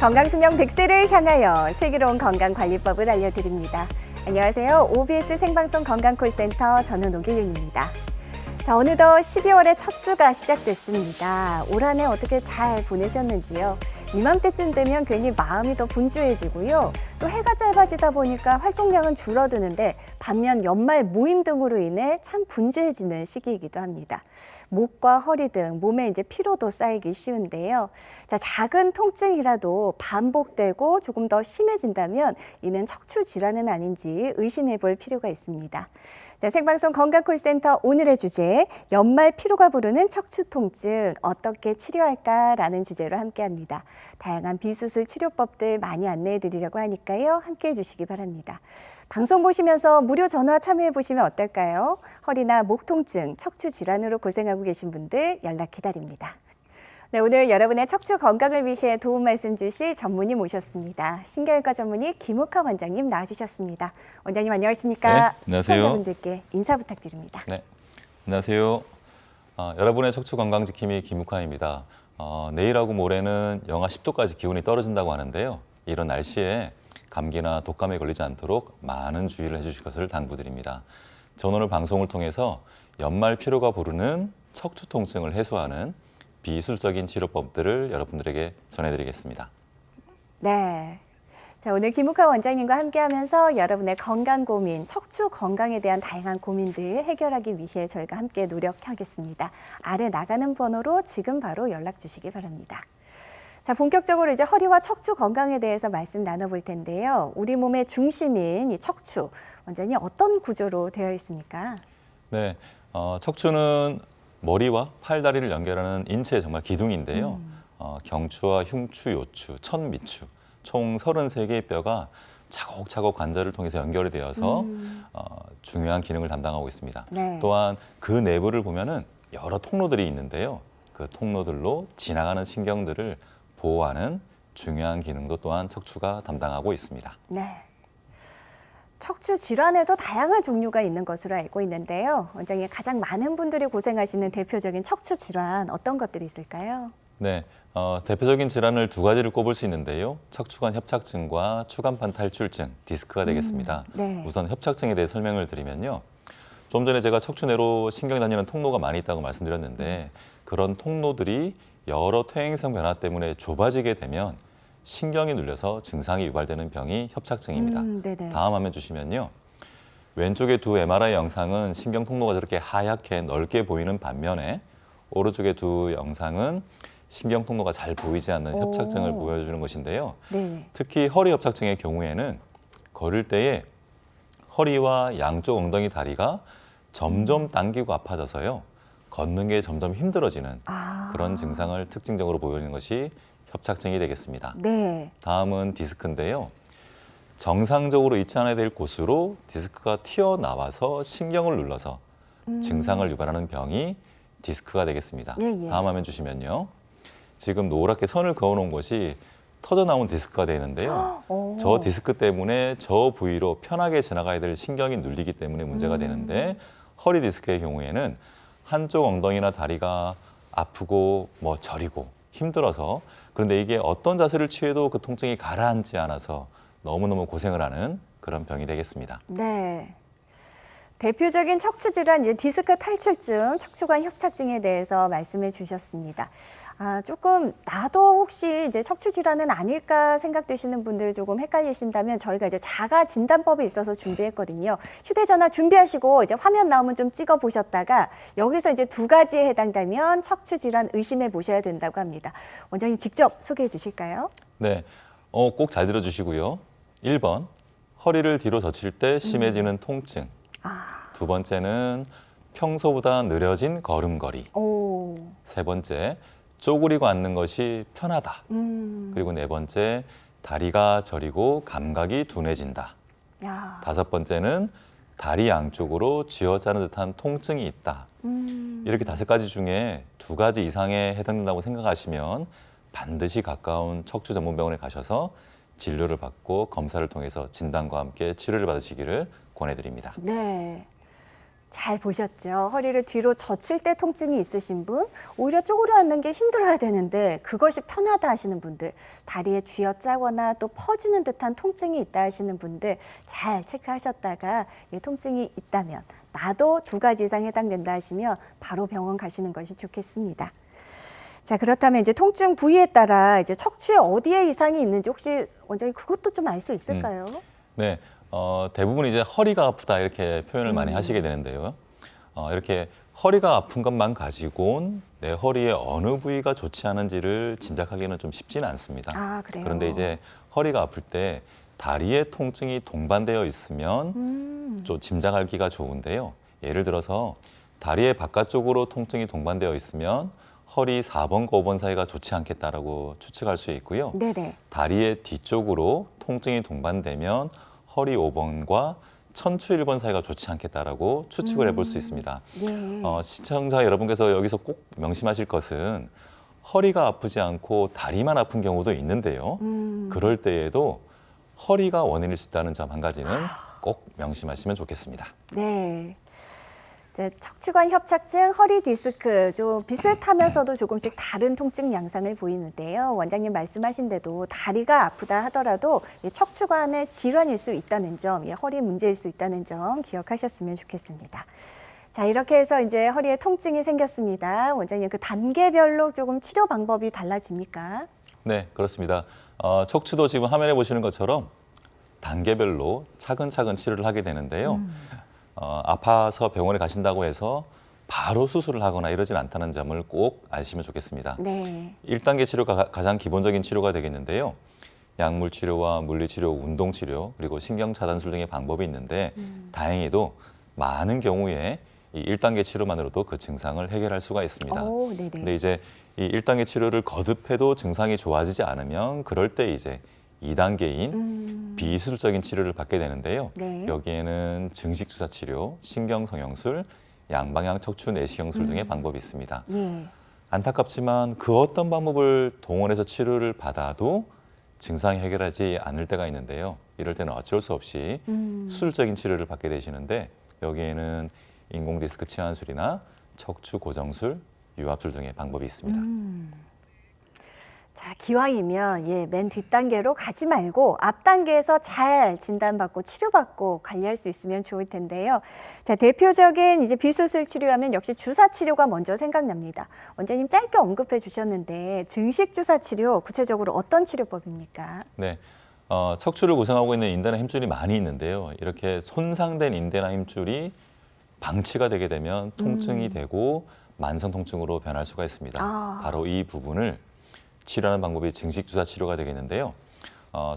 건강수명 100세를 향하여 슬기로운 건강관리법을 알려드립니다. 안녕하세요. OBS 생방송 건강콜센터 저는 오길윤입니다. 자, 어느덧 12월의 첫 주가 시작됐습니다. 올 한 해 어떻게 잘 보내셨는지요? 이맘때쯤 되면 괜히 마음이 더 분주해지고요. 또 해가 짧아지다 보니까 활동량은 줄어드는데 반면 연말 모임 등으로 인해 참 분주해지는 시기이기도 합니다. 목과 허리 등 몸에 이제 피로도 쌓이기 쉬운데요. 자, 작은 통증이라도 반복되고 조금 더 심해진다면 이는 척추 질환은 아닌지 의심해 볼 필요가 있습니다. 자, 생방송 건강콜센터 오늘의 주제, 연말 피로가 부르는 척추 통증 어떻게 치료할까라는 주제로 함께합니다. 다양한 비수술 치료법들 많이 안내해 드리려고 하니까요. 함께해 주시기 바랍니다. 방송 보시면서 무료 전화 참여해 보시면 어떨까요? 허리나 목 통증, 척추 질환으로 고생하고 계신 분들 연락 기다립니다. 네, 오늘 여러분의 척추 건강을 위해 도움 말씀 주실 전문의 모셨습니다. 신경외과 전문의 김욱하 원장님 나와주셨습니다. 원장님 안녕하십니까? 네, 안녕하세요. 시청자분들께 인사 부탁드립니다. 네, 안녕하세요. 여러분의 척추 건강 지킴이 김욱하입니다. 내일하고 모레는 영하 10도까지 기온이 떨어진다고 하는데요. 이런 날씨에 감기나 독감에 걸리지 않도록 많은 주의를 해주실 것을 당부드립니다. 전 오늘 방송을 통해서 연말 피로가 부르는 척추 통증을 해소하는 비이술적인 치료법들을 여러분들에게 전해드리겠습니다. 네. 자, 오늘 김욱하 원장님과 함께하면서 여러분의 건강 고민, 척추 건강에 대한 다양한 고민들 해결하기 위해 저희가 함께 노력하겠습니다. 아래 나가는 번호로 지금 바로 연락 주시기 바랍니다. 자, 본격적으로 이제 허리와 척추 건강에 대해서 말씀 나눠볼 텐데요. 우리 몸의 중심인 이 척추, 원장님 어떤 구조로 되어 있습니까? 네, 척추는 머리와 팔, 다리를 연결하는 인체의 정말 기둥인데요. 경추와 흉추, 요추, 천미추 총 33개의 뼈가 차곡차곡 관절을 통해서 연결이 되어서 중요한 기능을 담당하고 있습니다. 네. 또한 그 내부를 보면은 여러 통로들이 있는데요. 그 통로들로 지나가는 신경들을 보호하는 중요한 기능도 또한 척추가 담당하고 있습니다. 네. 척추 질환에도 다양한 종류가 있는 것으로 알고 있는데요. 원장님 가장 많은 분들이 고생하시는 대표적인 척추 질환 어떤 것들이 있을까요? 네, 대표적인 질환을 두 가지를 꼽을 수 있는데요. 척추관 협착증과 추간판 탈출증, 디스크가 되겠습니다. 네. 우선 협착증에 대해 설명을 드리면요. 좀 전에 제가 척추 내로 신경이 다니는 통로가 많이 있다고 말씀드렸는데 그런 통로들이 여러 퇴행성 변화 때문에 좁아지게 되면 신경이 눌려서 증상이 유발되는 병이 협착증입니다. 네네. 다음 화면 주시면요. 왼쪽의 두 MRI 영상은 신경 통로가 저렇게 하얗게 넓게 보이는 반면에 오른쪽의 두 영상은 신경 통로가 잘 보이지 않는 오. 협착증을 보여주는 것인데요. 네. 특히 허리 협착증의 경우에는 걸을 때에 허리와 양쪽 엉덩이 다리가 점점 당기고 아파져서요. 걷는 게 점점 힘들어지는 그런 증상을 특징적으로 보이는 것이 협착증이 되겠습니다. 네. 다음은 디스크인데요. 정상적으로 있지 않아야 될 곳으로 디스크가 튀어나와서 신경을 눌러서 증상을 유발하는 병이 디스크가 되겠습니다. 예, 예. 다음 화면 주시면요. 지금 노랗게 선을 그어놓은 것이 터져나온 디스크가 되는데요. 오. 저 디스크 때문에 저 부위로 편하게 지나가야 될 신경이 눌리기 때문에 문제가 되는데 허리 디스크의 경우에는 한쪽 엉덩이나 다리가 아프고 저리고 힘들어서 그런데 이게 어떤 자세를 취해도 그 통증이 가라앉지 않아서 너무너무 고생을 하는 그런 병이 되겠습니다. 네. 대표적인 척추 질환, 디스크 탈출증, 척추관 협착증에 대해서 말씀해 주셨습니다. 조금 나도 혹시 이제 척추 질환은 아닐까 생각되시는 분들 조금 헷갈리신다면 저희가 이제 자가 진단법이 있어서 준비했거든요. 휴대전화 준비하시고 이제 화면 나오면 좀 찍어 보셨다가 여기서 이제 두 가지에 해당되면 척추 질환 의심해 보셔야 된다고 합니다. 원장님 직접 소개해 주실까요? 네, 꼭 잘 들어주시고요. 1번, 허리를 뒤로 젖힐 때 심해지는 통증. 두 번째는 평소보다 느려진 걸음걸이. 오. 세 번째, 쪼그리고 앉는 것이 편하다. 그리고 네 번째, 다리가 저리고 감각이 둔해진다. 야. 다섯 번째는 다리 양쪽으로 쥐어짜는 듯한 통증이 있다. 이렇게 5가지 중에 2가지 이상에 해당된다고 생각하시면 반드시 가까운 척추 전문병원에 가셔서 진료를 받고 검사를 통해서 진단과 함께 치료를 받으시기를 권해드립니다. 네. 잘 보셨죠? 허리를 뒤로 젖힐 때 통증이 있으신 분, 오히려 쪼그려 앉는 게 힘들어야 되는데 그것이 편하다 하시는 분들, 다리에 쥐어짜거나 또 퍼지는 듯한 통증이 있다 하시는 분들 잘 체크하셨다가 통증이 있다면 나도 2가지 이상 해당된다 하시면 바로 병원 가시는 것이 좋겠습니다. 자, 그렇다면 이제 통증 부위에 따라 이제 척추에 어디에 이상이 있는지 혹시 원장님 그것도 좀 알 수 있을까요? 네, 대부분 이제 허리가 아프다 이렇게 표현을 많이 하시게 되는데요. 이렇게 허리가 아픈 것만 가지고는 내 허리의 어느 부위가 좋지 않은지를 짐작하기는 좀 쉽지는 않습니다. 아, 그래요? 그런데 이제 허리가 아플 때 다리에 통증이 동반되어 있으면 좀 짐작하기가 좋은데요. 예를 들어서 다리의 바깥쪽으로 통증이 동반되어 있으면 허리 4번과 5번 사이가 좋지 않겠다라고 추측할 수 있고요. 네네. 다리의 뒤쪽으로 통증이 동반되면 허리 5번과 천추 1번 사이가 좋지 않겠다라고 추측을 해볼 수 있습니다. 예. 시청자 여러분께서 여기서 꼭 명심하실 것은 허리가 아프지 않고 다리만 아픈 경우도 있는데요. 그럴 때에도 허리가 원인일 수 있다는 점 한 가지는 꼭 명심하시면 좋겠습니다. 네. 이제 척추관 협착증, 허리 디스크 좀 비슷하면서도 조금씩 다른 통증 양상을 보이는데요. 원장님 말씀하신 대로 다리가 아프다 하더라도 척추관의 질환일 수 있다는 점, 허리 문제일 수 있다는 점 기억하셨으면 좋겠습니다. 자, 이렇게 해서 이제 허리에 통증이 생겼습니다. 원장님 그 단계별로 조금 치료 방법이 달라집니까? 네, 그렇습니다. 척추도 지금 화면에 보시는 것처럼 단계별로 차근차근 치료를 하게 되는데요. 아파서 병원에 가신다고 해서 바로 수술을 하거나 이러진 않다는 점을 꼭 아시면 좋겠습니다. 네. 1단계 치료가 가장 기본적인 치료가 되겠는데요. 약물 치료와 물리 치료, 운동 치료, 그리고 신경 차단술 등의 방법이 있는데 다행히도 많은 경우에 이 1단계 치료만으로도 그 증상을 해결할 수가 있습니다. 오, 네네. 근데 이제 이 1단계 치료를 거듭해도 증상이 좋아지지 않으면 그럴 때 이제 2단계인 비수술적인 치료를 받게 되는데요. 네. 여기에는 증식 주사 치료, 신경 성형술, 양방향 척추 내시경술 등의 방법이 있습니다. 예. 안타깝지만 그 어떤 방법을 동원해서 치료를 받아도 증상이 해결하지 않을 때가 있는데요. 이럴 때는 어쩔 수 없이 수술적인 치료를 받게 되시는데 여기에는 인공 디스크 치환술이나 척추 고정술, 유압술 등의 방법이 있습니다. 자, 기왕이면 맨 뒷단계로 가지 말고 앞단계에서 잘 진단받고 치료받고 관리할 수 있으면 좋을 텐데요. 자, 대표적인 이제 비수술 치료하면 역시 주사 치료가 먼저 생각납니다. 원장님 짧게 언급해 주셨는데 증식 주사 치료 구체적으로 어떤 치료법입니까? 네, 척추를 구성하고 있는 인대나 힘줄이 많이 있는데요. 이렇게 손상된 인대나 힘줄이 방치가 되게 되면 통증이 되고 만성 통증으로 변할 수가 있습니다. 바로 이 부분을 치료하는 방법이 증식 주사 치료가 되겠는데요.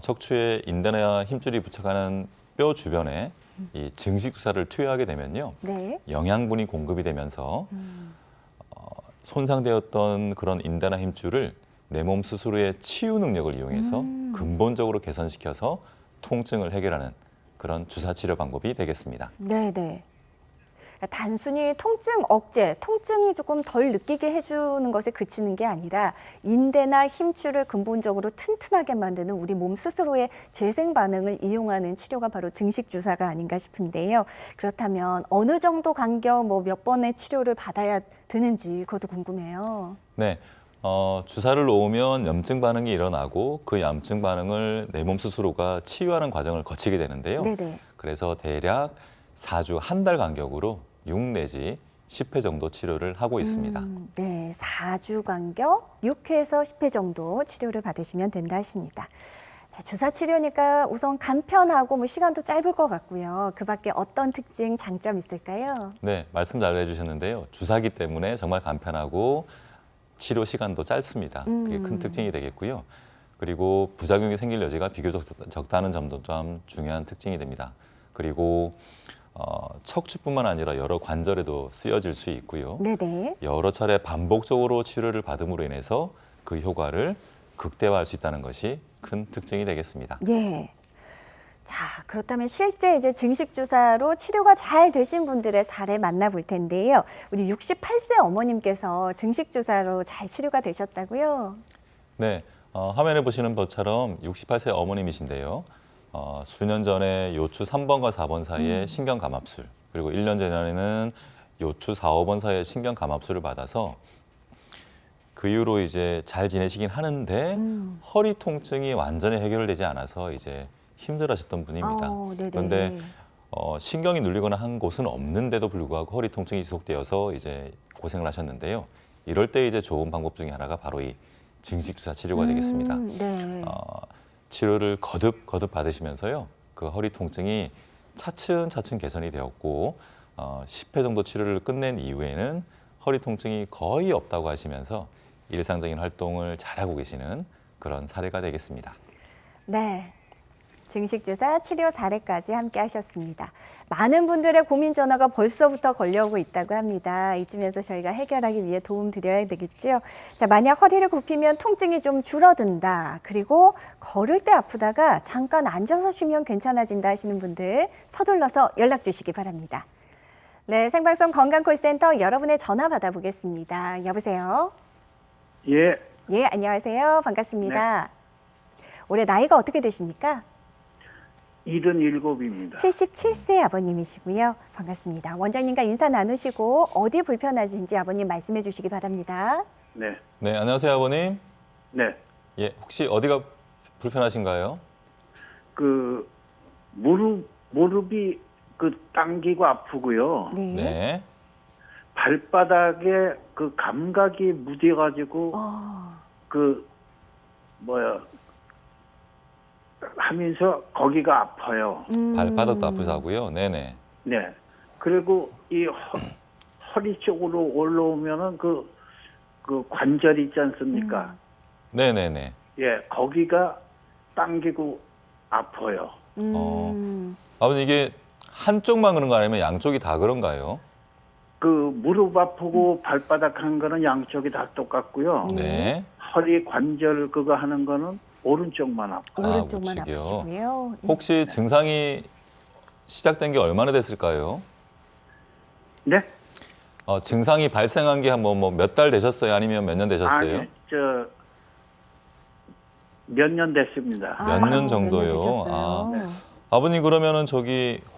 척추에 인대나 힘줄이 부착하는 뼈 주변에 이 증식 주사를 투여하게 되면요, 네. 영양분이 공급이 되면서 손상되었던 그런 인대나 힘줄을 내 몸 스스로의 치유 능력을 이용해서 근본적으로 개선시켜서 통증을 해결하는 그런 주사 치료 방법이 되겠습니다. 네네. 단순히 통증 억제, 통증이 조금 덜 느끼게 해주는 것에 그치는 게 아니라 인대나 힘줄을 근본적으로 튼튼하게 만드는 우리 몸 스스로의 재생 반응을 이용하는 치료가 바로 증식 주사가 아닌가 싶은데요. 그렇다면 어느 정도 간격, 몇 번의 치료를 받아야 되는지 그것도 궁금해요. 네, 주사를 놓으면 염증 반응이 일어나고 그 염증 반응을 내 몸 스스로가 치유하는 과정을 거치게 되는데요. 네네. 그래서 대략 4주, 한 달 간격으로 6 내지 10회 정도 치료를 하고 있습니다. 네, 4주 간격 6회에서 10회 정도 치료를 받으시면 된다 하십니다. 자, 주사 치료니까 우선 간편하고 시간도 짧을 것 같고요. 그 밖에 어떤 특징, 장점 있을까요? 네, 말씀 잘 해주셨는데요. 주사기 때문에 정말 간편하고 치료 시간도 짧습니다. 그게 큰 특징이 되겠고요. 그리고 부작용이 생길 여지가 비교적 적다는 점도 좀 중요한 특징이 됩니다. 그리고 척추뿐만 아니라 여러 관절에도 쓰여질 수 있고요. 네네. 여러 차례 반복적으로 치료를 받음으로 인해서 그 효과를 극대화할 수 있다는 것이 큰 특징이 되겠습니다. 예. 자, 그렇다면 실제 이제 증식 주사로 치료가 잘 되신 분들의 사례 만나볼 텐데요. 우리 68세 어머님께서 증식 주사로 잘 치료가 되셨다고요? 네, 화면에 보시는 것처럼 68세 어머님이신데요. 수년 전에 요추 3번과 4번 사이에 신경감압술, 그리고 1년 전에는 요추 4, 5번 사이에 신경 감압술을 받아서 그 이후로 이제 잘 지내시긴 하는데 허리 통증이 완전히 해결되지 않아서 이제 힘들어하셨던 분입니다. 네네. 그런데 신경이 눌리거나 한 곳은 없는데도 불구하고 허리 통증이 지속되어서 이제 고생을 하셨는데요. 이럴 때 이제 좋은 방법 중에 하나가 바로 이 증식 주사 치료가 되겠습니다. 네. 치료를 거듭 받으시면서요. 그 허리 통증이 차츰 개선이 되었고 10회 정도 치료를 끝낸 이후에는 허리 통증이 거의 없다고 하시면서 일상적인 활동을 잘하고 계시는 그런 사례가 되겠습니다. 네. 증식주사 치료 사례까지 함께 하셨습니다. 많은 분들의 고민 전화가 벌써부터 걸려오고 있다고 합니다. 이쯤에서 저희가 해결하기 위해 도움 드려야 되겠죠. 자, 만약 허리를 굽히면 통증이 좀 줄어든다. 그리고 걸을 때 아프다가 잠깐 앉아서 쉬면 괜찮아진다 하시는 분들 서둘러서 연락 주시기 바랍니다. 네, 생방송 건강콜센터 여러분의 전화 받아보겠습니다. 여보세요? 예, 예, 안녕하세요. 반갑습니다. 올해 나이가 어떻게 되십니까? 77입니다. 77세 아버님이시고요. 반갑습니다. 원장님과 인사 나누시고 어디 불편하신지 아버님 말씀해 주시기 바랍니다. 네, 네, 안녕하세요, 아버님. 네. 예, 혹시 어디가 불편하신가요? 그 무릎이 그 당기고 아프고요. 네. 네. 발바닥에 그 감각이 무뎌가지고 그 하면서 거기가 아파요. 발바닥도 아프다고요? 네네. 네. 그리고 이 허리 쪽으로 올라오면은 그 관절 있지 않습니까? 네네네. 예, 거기가 당기고 아파요. 아버님 이게 한쪽만 그런 거 아니면 양쪽이 다 그런가요? 그 무릎 아프고 발바닥 한 거는 양쪽이 다 똑같고요. 네. 허리 관절 그거 하는 거는 오른쪽만 아파요. 오른쪽만 우측이요. 아프시고요. 혹시 증상이 시작된 게 얼마나 됐을까요? 네? 증상이 발생한 게 한 몇 달 되셨어요? 아니면 몇 년 되셨어요? 아니, 몇 년 됐습니다. 몇 년 정도요? 몇년 되셨어요. 네. 아버님 그러면은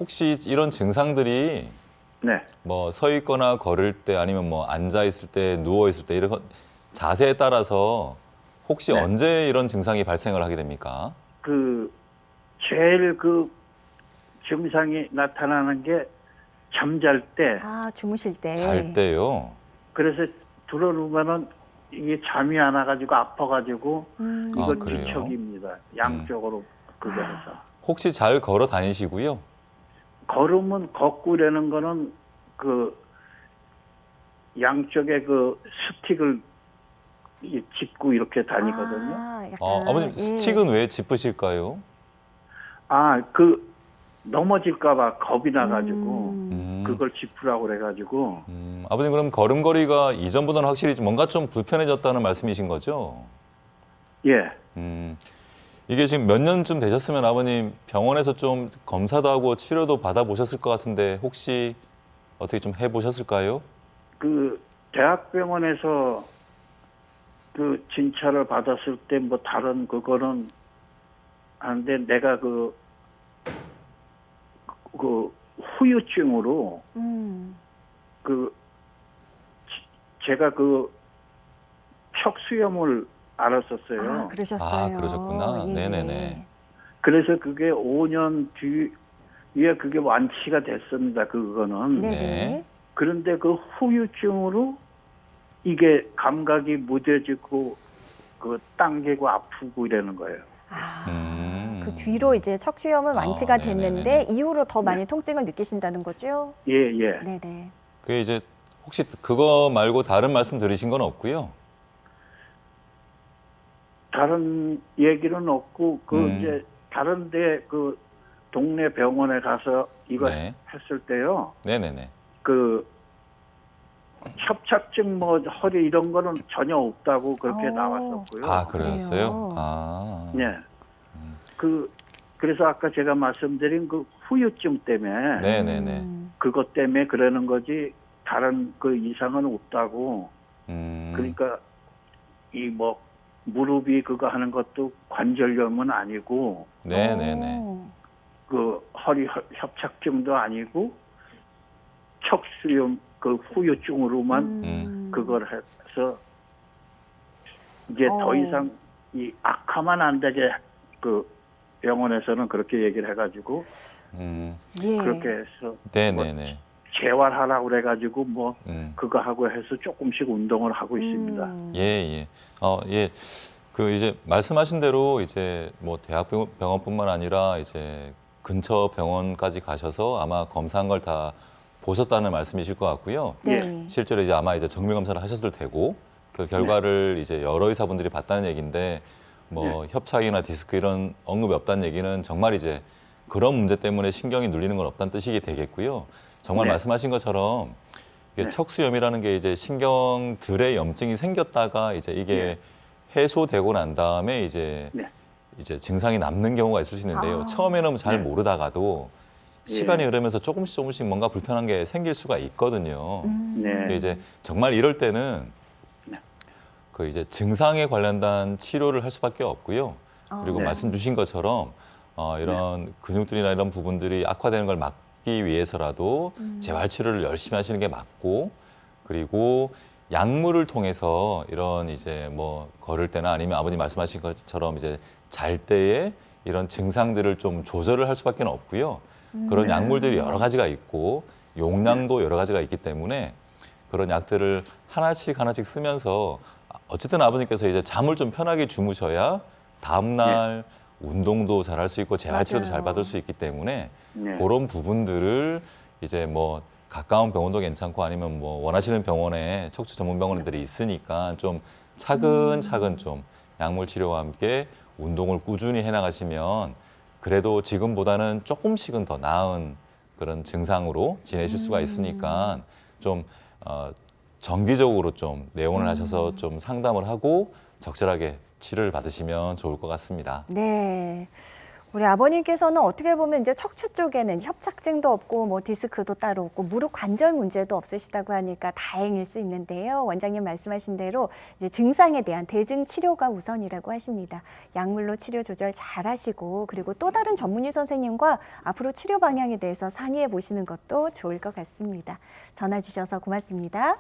혹시 이런 증상들이 네. 뭐 서 있거나 걸을 때 아니면 뭐 앉아 있을 때 누워 있을 때 이런 자세에 따라서 혹시 네. 언제 이런 증상이 발생을 하게 됩니까? 제일 증상이 나타나는 게 잠잘 때. 주무실 때. 잘 때요. 그래서 들어누면은 이게 잠이 안 와가지고 아파가지고 이거 그래요? 뒤척입니다. 양쪽으로 그거 해서. 혹시 잘 걸어 다니시고요? 걸으면 걷고라는 거는 양쪽에 스틱을 짚고 이렇게 다니거든요. 약간, 아버님 예. 스틱은 왜 짚으실까요? 넘어질까봐 겁이 나가지고 그걸 짚으라고 그래가지고. 아버님 그럼 걸음걸이가 이전보다는 확실히 뭔가 좀 불편해졌다는 말씀이신 거죠? 예. 이게 지금 몇 년쯤 되셨으면 아버님 병원에서 좀 검사도 하고 치료도 받아보셨을 것 같은데 혹시 어떻게 좀 해보셨을까요? 대학병원에서 진찰을 받았을 때 뭐 다른 그거는 하는데 내가 후유증으로 제가 척수염을 앓았었어요. 그러셨어요. 그러셨구나. 예. 네네네. 그래서 그게 5년 뒤에 그게 완치가 됐습니다. 그거는. 네네. 네. 그런데 그 후유증으로 이게 감각이 무뎌지고 당기고 아프고 이러는 거예요. 그 뒤로 이제 척수염은 완치가 네네네. 됐는데 이후로 더 많이 통증을 느끼신다는 거죠? 예, 예. 네네. 그게 이제 혹시 그거 말고 다른 말씀 들으신 건 없고요? 다른 얘기는 없고 이제 다른데 동네 병원에 가서 이거 네. 했을 때요. 네네네. 협착증 허리 이런 거는 전혀 없다고 그렇게 나왔었고요. 그러셨어요? 그래요? 네. 그래서 아까 제가 말씀드린 후유증 때문에 네네네. 그것 때문에 그러는 거지 다른 이상은 없다고. 그러니까 무릎이 그거 하는 것도 관절염은 아니고 네네네. 허리 협착증도 아니고 척수염 그 후유증으로만 그걸 해서 이제 더 이상 이 악화만 안 되게 그 병원에서는 그렇게 얘기를 해가지고 예. 그렇게 해서 네네네. 재활하라고 그래가지고 뭐 음. 그거 하고 해서 조금씩 운동을 하고 있습니다. 예, 예. 예. 그 이제 말씀하신 대로 이제 뭐 대학병원뿐만 아니라 이제 근처 병원까지 가셔서 아마 검사한 걸 다 보셨다는 말씀이실 것 같고요. 네. 실제로 이제 아마 이제 정밀 검사를 하셨을 테고 그 결과를 이제 여러 의사분들이 봤다는 얘기인데 뭐 협착이나 디스크 이런 언급이 없다는 얘기는 정말 이제 그런 문제 때문에 신경이 눌리는 건 없다는 뜻이 되겠고요. 정말 네. 말씀하신 것처럼 이게 네. 척수염이라는 게 이제 신경들의 염증이 생겼다가 이제 이게 해소되고 난 다음에 이제 증상이 남는 경우가 있을 수 있는데요. 처음에는 잘 모르다가도 시간이 흐르면서 조금씩 뭔가 불편한 게 생길 수가 있거든요. 네. 이제 정말 이럴 때는 그 이제 증상에 관련된 치료를 할 수밖에 없고요. 그리고 네. 말씀 주신 것처럼 이런 근육들이나 이런 부분들이 악화되는 걸 막기 위해서라도 재활 치료를 열심히 하시는 게 맞고, 그리고 약물을 통해서 이런 이제 뭐 걸을 때나 아니면 아버님 말씀하신 것처럼 이제 잘 때에 이런 증상들을 좀 조절을 할 수밖에 없고요. 그런 약물들이 여러 가지가 있고 용량도 여러 가지가 있기 때문에 그런 약들을 하나씩 쓰면서 어쨌든 아버님께서 이제 잠을 좀 편하게 주무셔야 다음날 운동도 잘 할 수 있고 재활치료도 잘 맞아요. 받을 수 있기 때문에 네. 그런 부분들을 이제 뭐 가까운 병원도 괜찮고 아니면 뭐 원하시는 병원에 척추 전문 병원들이 있으니까 좀 차근차근 좀 약물 치료와 함께 운동을 꾸준히 해나가시면 그래도 지금보다는 조금씩은 더 나은 그런 증상으로 지내실 수가 있으니까 좀 정기적으로 좀 내원을 하셔서 좀 상담을 하고 적절하게 치료를 받으시면 좋을 것 같습니다. 네. 우리 아버님께서는 어떻게 보면 이제 척추 쪽에는 협착증도 없고 뭐 디스크도 따로 없고 무릎 관절 문제도 없으시다고 하니까 다행일 수 있는데요. 원장님 말씀하신 대로 이제 증상에 대한 대증 치료가 우선이라고 하십니다. 약물로 치료 조절 잘 하시고 그리고 또 다른 전문의 선생님과 앞으로 치료 방향에 대해서 상의해 보시는 것도 좋을 것 같습니다. 전화 주셔서 고맙습니다.